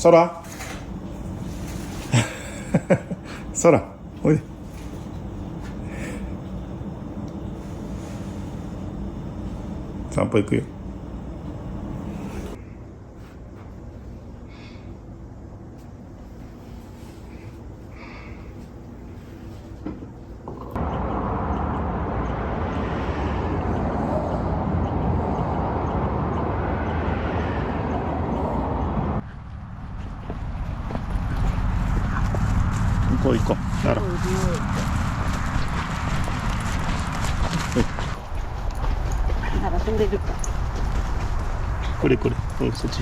空空おいで。散歩行くよ。行こう行こう。なら。なら飛んでるか。これこれ。そっち。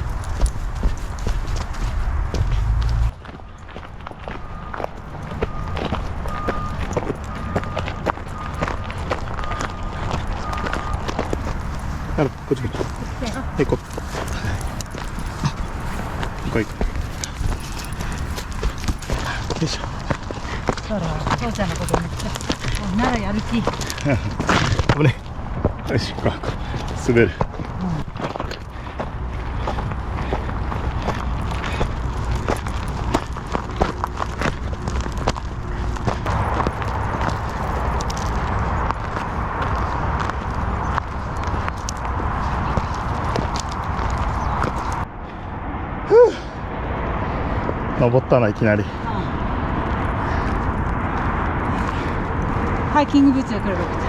ならこっちこっち。行こう。行こう行こう。よいしょ。そうだ、父ちゃんのことめっちゃ。ならやる気。危ねえ。よし、こう滑る。登ったな、いきなり。ハイキングブーツが来るわけだ。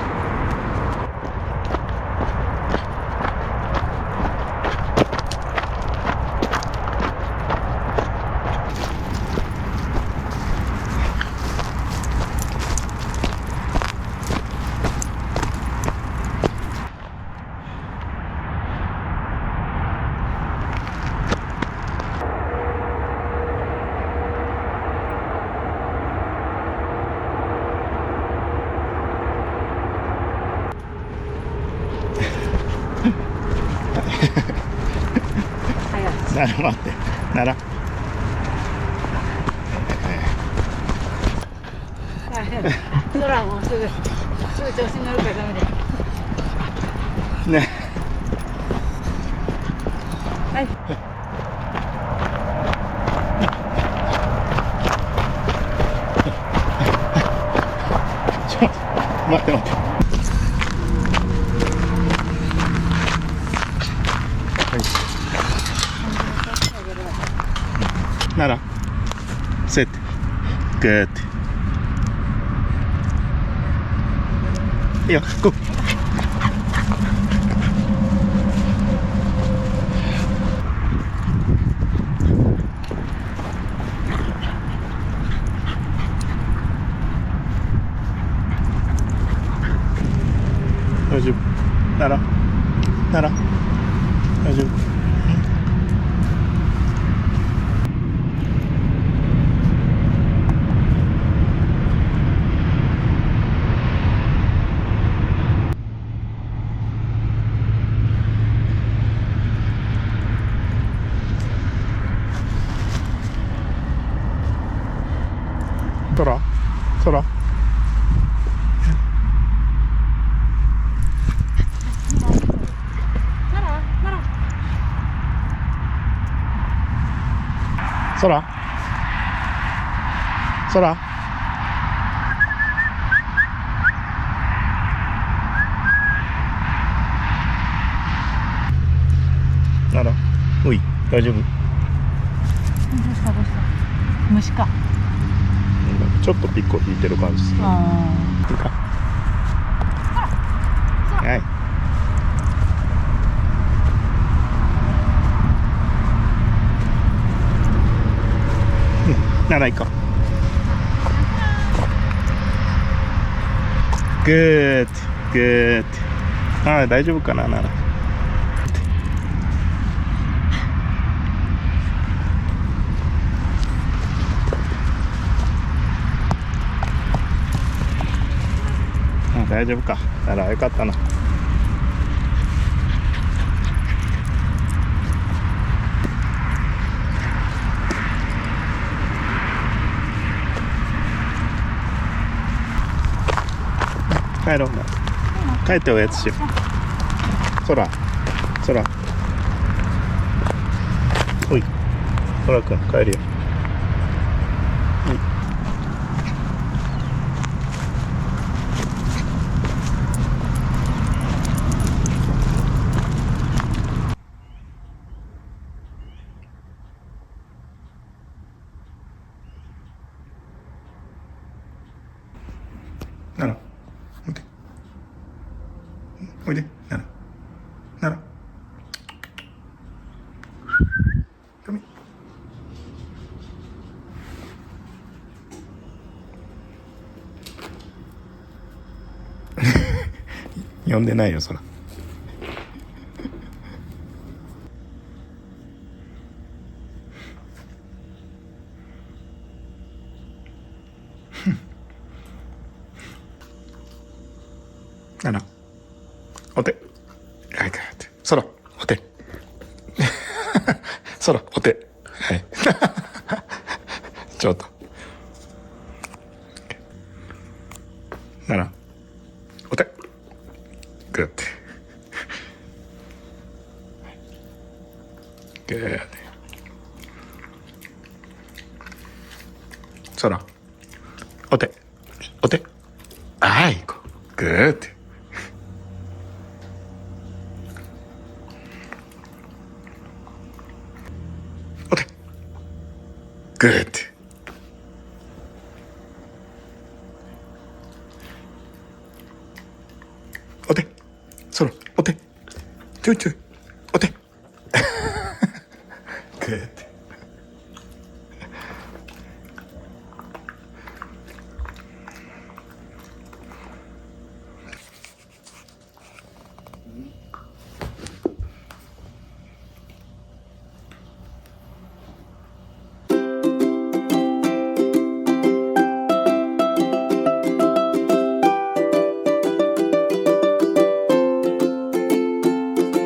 なら待って、なら。空もうすぐ調子に乗るからダメだよ。ね。はい。待って待って。なら、セット、グッド。いいよ、ゴー。大丈夫。なら、なら、大丈夫。空空空空なら、おい、大丈夫。どうしたどうした。虫か。ちょっとピッコ引いてる感じですね。いいか。はい。なら行こう。グーッグーッ。ああ、大丈夫かな、なら。大丈夫か。ならよかったな。帰ろうな。帰っておやつしよう。空空おいトラくん帰るよ。ならおいでおいでならcome here 呼んでないよそら。ならお手はいかってそらお手そらお手はいちょっとならお手グッグッそらお手お手はいグッお手グッお手そらお手ちょいちょい